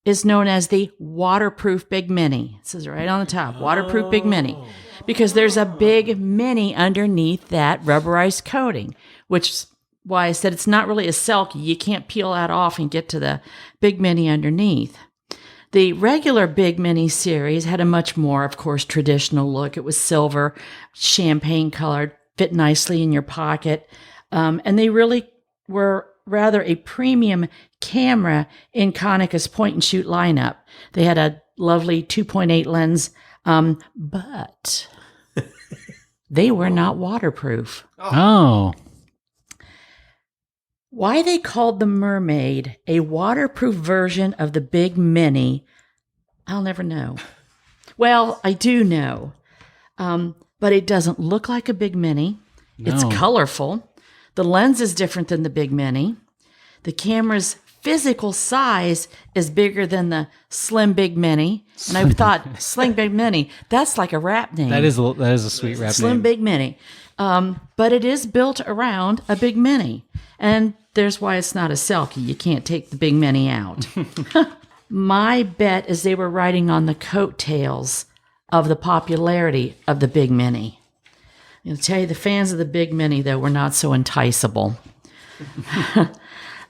is known as the waterproof Big Mini. It says right on the top, waterproof Big Mini, because there's a Big Mini underneath that rubberized coating, which is why I said it's not really a selkie. You can't peel that off and get to the Big Mini underneath. The regular Big Mini series had a much more, of course, traditional look. It was silver, champagne colored, fit nicely in your pocket, and they really were rather a premium camera in Konica's point-and-shoot lineup. They had a lovely 2.8 lens, but they were not waterproof. Oh. Why they called the Mermaid a waterproof version of the Big Mini, I'll never know. Well, I do know, but it doesn't look like a Big Mini. No. It's colorful. The lens is different than the Big Mini. The camera's physical size is bigger than the Slim Big Mini. And I thought, Slim Big Mini, that's like a rap name. That is a sweet rap name. Slim Big Mini. But it is built around a Big Mini. And there's why it's not a selkie. You can't take the Big Mini out. My bet is they were riding on the coattails of the popularity of the Big Mini. I'll tell you, the fans of the Big Mini, though, were not so enticable.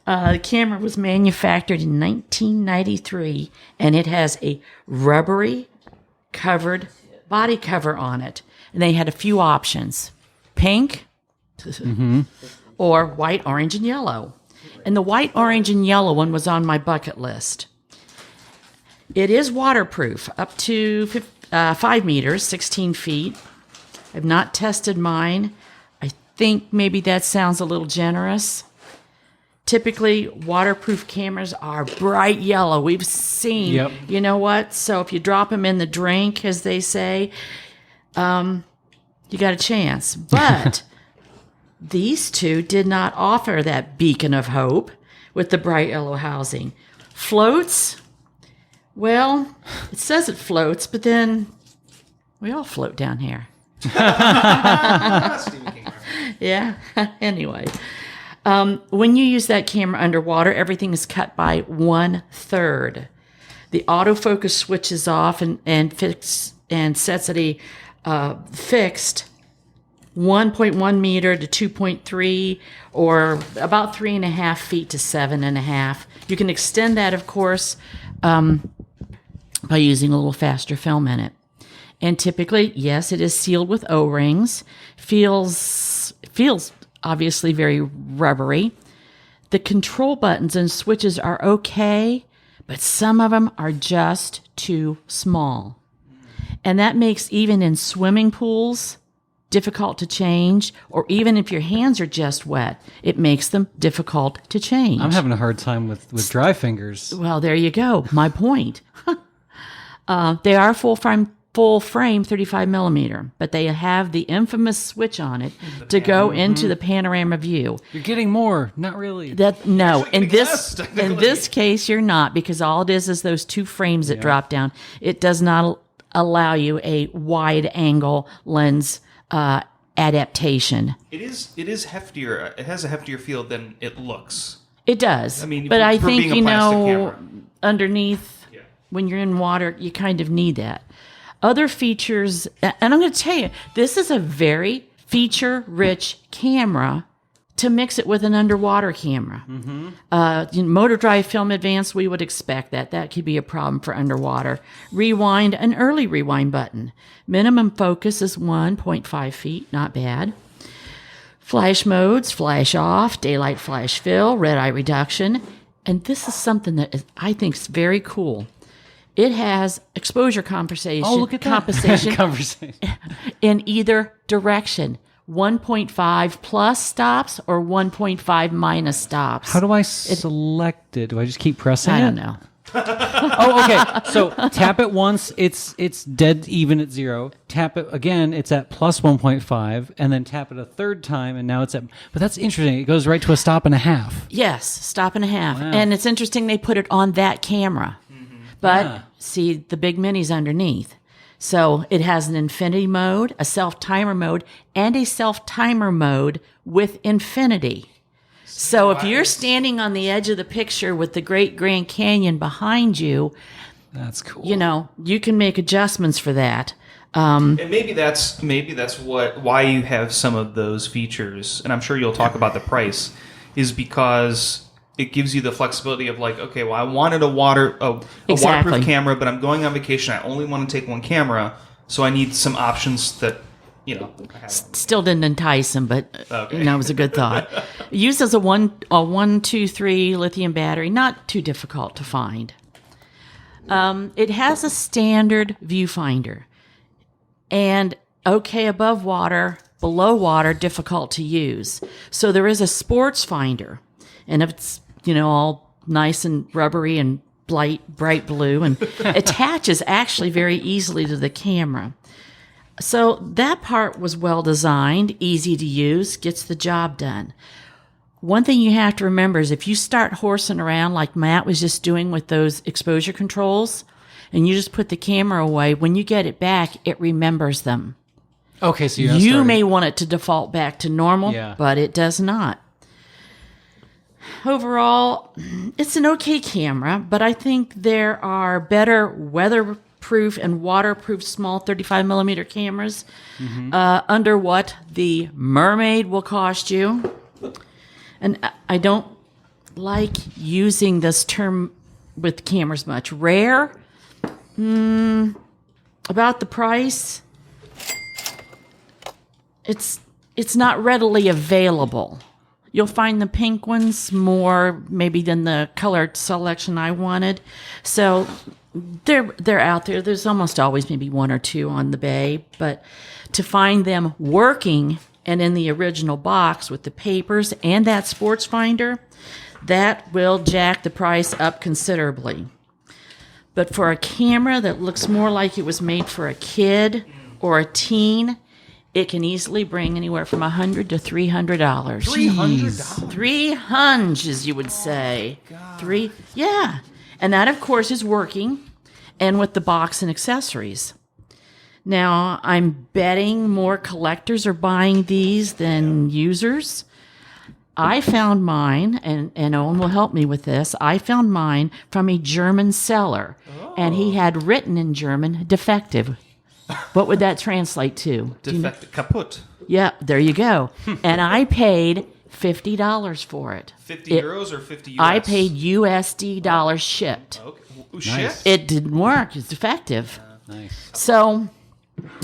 The camera was manufactured in 1993, and it has a rubbery covered body cover on it. And they had a few options, pink or white, orange, and yellow. And the white, orange, and yellow one was on my bucket list. It is waterproof, up to 5 meters, 16 feet. I've not tested mine. I think maybe that sounds a little generous. Typically, waterproof cameras are bright yellow. We've seen, you know what? So if you drop them in the drink, as they say, you got a chance. But these two did not offer that beacon of hope with the bright yellow housing. Floats? Well, it says it floats, but then we all float down here. Stephen King. Yeah. Anyway, when you use that camera underwater, everything is cut by 1/3. The autofocus switches off and sets at a fixed 1.1 meter to 2.3, or about 3.5 feet to 7.5. You can extend that, of course, by using a little faster film in it. And typically, yes, it is sealed with O-rings. Feels obviously very rubbery. The control buttons and switches are okay, but some of them are just too small. And that makes, even in swimming pools, difficult to change, or even if your hands are just wet, it makes them difficult to change. I'm having a hard time with dry fingers. Well, there you go. My point. They are full frame 35 millimeter, but they have the infamous switch on it to go into the panorama view. You're getting more, not really. No, in this case, you're not, because all it is those two frames that drop down. It does not allow you a wide angle lens adaptation. It is heftier. It has a heftier feel than it looks. It does. I mean, but I for think, being a plastic camera. underneath, when you're in water, you kind of need that. Other features, and I'm going to tell you, this is a very feature-rich camera to mix it with an underwater camera. Motor drive film advance, we would expect that. That could be a problem for underwater. Rewind, an early rewind button. Minimum focus is 1.5 feet, not bad. Flash modes, flash off, daylight flash fill, red eye reduction. And this is something that I think is very cool. It has exposure compensation, Oh, look at that. Conversation. in either direction. 1.5 plus stops or 1.5 minus stops. How do I select it? Do I just keep pressing I it? don't know. Oh, okay. So tap it once, it's dead even at 0. Tap it again, it's at plus 1.5, and then tap it a third time, and now it's at. But that's interesting. It goes right to a stop and a half. Yes, stop and a half. Wow. And it's interesting they put it on that camera. But see, the big mini's underneath. So it has an infinity mode, a self-timer mode, and a self-timer mode with infinity. So if you're standing on the edge of the picture with the Great Grand Canyon behind you, that's cool. You can make adjustments for that. And maybe that's why you have some of those features. And I'm sure you'll talk about the price, is because it gives you the flexibility of like, okay, well, I wanted a waterproof camera, but I'm going on vacation. I only want to take one camera, so I need some options that, Still didn't entice him, but it was a good thought. Used as a 123 lithium battery, not too difficult to find. It has a standard viewfinder, and above water, below water, difficult to use. So there is a sports finder, and if it's all nice and rubbery and bright blue, and attaches actually very easily to the camera. So that part was well designed, easy to use, gets the job done. One thing you have to remember is if you start horsing around like Matt was just doing with those exposure controls, and you just put the camera away, when you get it back, it remembers them. Okay, so you may want it to default back to normal, Yeah. but it does not. Overall, it's an okay camera, but I think there are better weatherproof and waterproof small 35 millimeter cameras under what the Mermaid will cost you. And I don't like using this term with cameras much. Rare? About the price? It's not readily available. You'll find the pink ones more maybe than the color selection I wanted. So they're out there. There's almost always maybe one or two on the bay, but to find them working and in the original box with the papers and that sports finder, that will jack the price up considerably. But for a camera that looks more like it was made for a kid or a teen, it can easily bring anywhere from $100 to $300. $300? 300, as you would say. Yeah. And that, of course, is working and with the box and accessories. Now, I'm betting more collectors are buying these than users. I found mine, and Owen will help me with this. I found mine from a German seller, and he had written in German, defective. What would that translate to? Defective, kaputt. Yeah, there you go. And I paid $50 for it. 50 euros or 50 US? I paid USD dollars shipped. Okay. Shipped? It didn't work. It's defective. Nice. So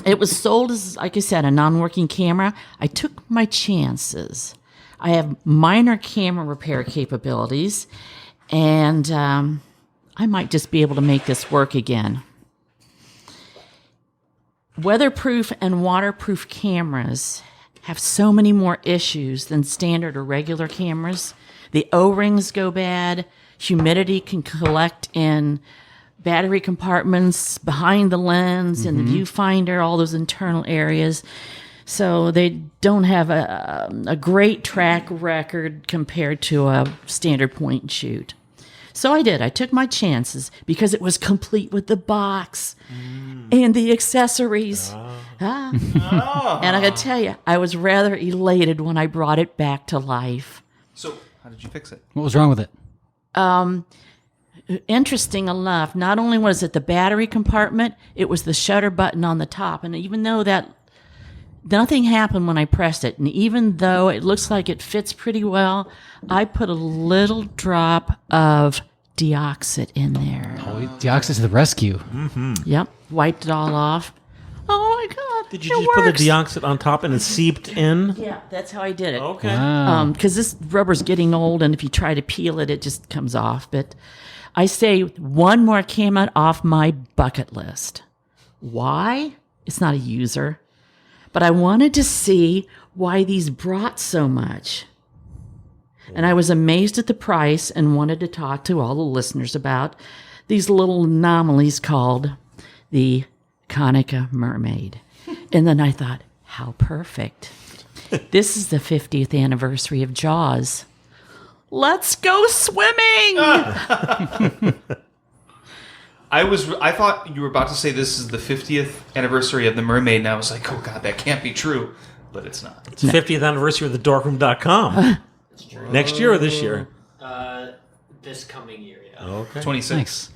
it was sold as, like I said, a non-working camera. I took my chances. I have minor camera repair capabilities, and I might just be able to make this work again. Weatherproof and waterproof cameras have so many more issues than standard or regular cameras. The O-rings go bad. Humidity can collect in battery compartments, behind the lens, in the viewfinder, all those internal areas. So they don't have a great track record compared to a standard point and shoot. So I did. I took my chances because it was complete with the box and the accessories. And I got to tell you, I was rather elated when I brought it back to life. So how did you fix it? What was wrong with it? Interesting enough, not only was it the battery compartment, it was the shutter button on the top. And even though that nothing happened when I pressed it, and even though it looks like it fits pretty well, I put a little drop of deoxit in there. Oh, deoxit to the rescue. Yep, wiped it all off. Oh my God! Did you just put the deoxit on top and it seeped in? Yeah, that's how I did it. Okay. Wow. Because this rubber's getting old, and if you try to peel it, it just comes off. But I say one more came out off my bucket list. Why? It's not a user. But I wanted to see why these brought so much. And I was amazed at the price and wanted to talk to all the listeners about these little anomalies called the Konica Mermaid. And then I thought, how perfect. This is the 50th anniversary of Jaws. Let's go swimming! I thought you were about to say this is the 50th anniversary of the Mermaid, and I was like, oh God, that can't be true. But it's not. It's the 50th anniversary of the darkroom.com. Next year or this year? This coming year, yeah. Okay. 26. Nice.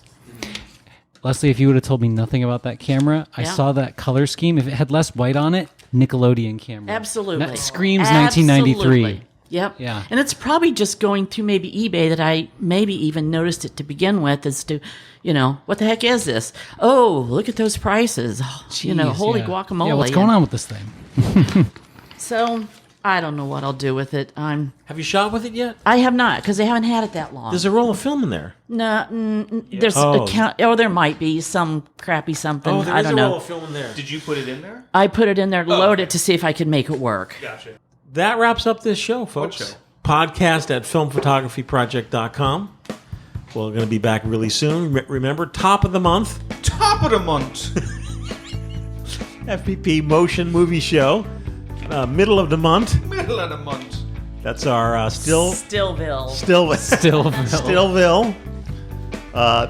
Leslie, if you would have told me nothing about that camera, I saw that color scheme. If it had less white on it, Nickelodeon camera. Absolutely. That screams 1993. Yep. Yeah. And it's probably just going through maybe eBay that I maybe even noticed it to begin with as to, what the heck is this? Oh, look at those prices. Jeez, holy yeah. guacamole. Yeah, what's going on with this thing? So I don't know what I'll do with it. Have you shot with it yet? I have not, because they haven't had it that long. There's a roll of film in there. No, there's there might be some crappy something. Oh, there I is don't a know. roll of film in there. Did you put it in there? I put it in there, load it to see if I could make it work. Gotcha. That wraps up this show, folks. What show? Podcast at filmphotographyproject.com. We're going to be back really soon. Remember, top of the month. Top of the month. FPP Motion Movie Show. Middle of the month. Middle of the month. That's our Stillville. Stillville.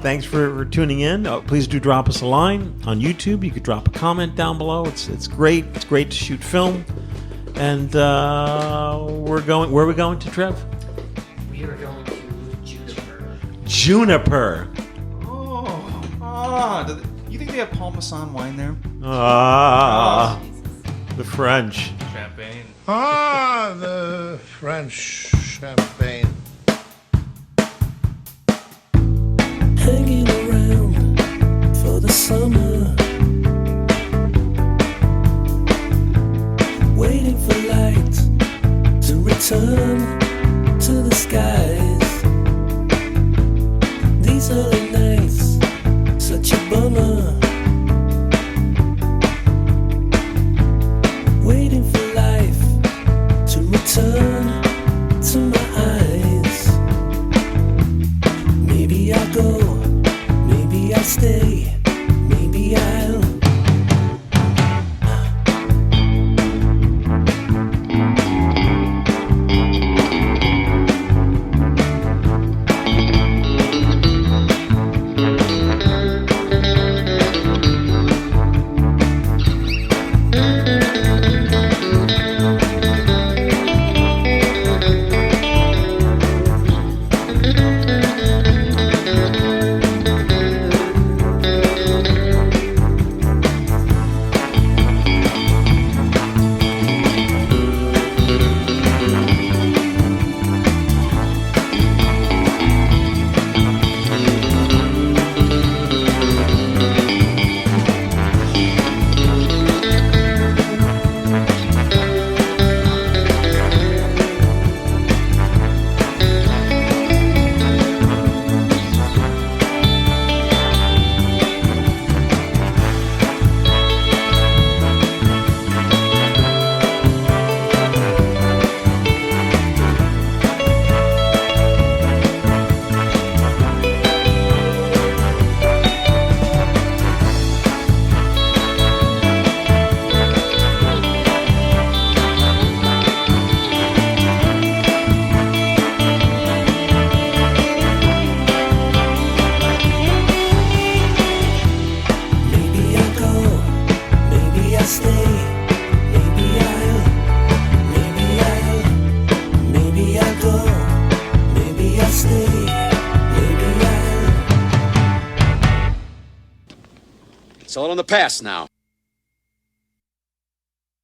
Thanks for tuning in. Please do drop us a line on YouTube. You could drop a comment down below. It's great. It's great to shoot film. And where are we going to, Trev? We are going to Juniper. Juniper. You think they have Parmesan wine there? The French. Champagne. The French champagne. Hanging around for the summer, waiting for light to return to the skies. These early nights, such a bummer. Waiting for life to return to my eyes. Maybe I'll go, maybe I'll stay, maybe I'll. It's all in the past now.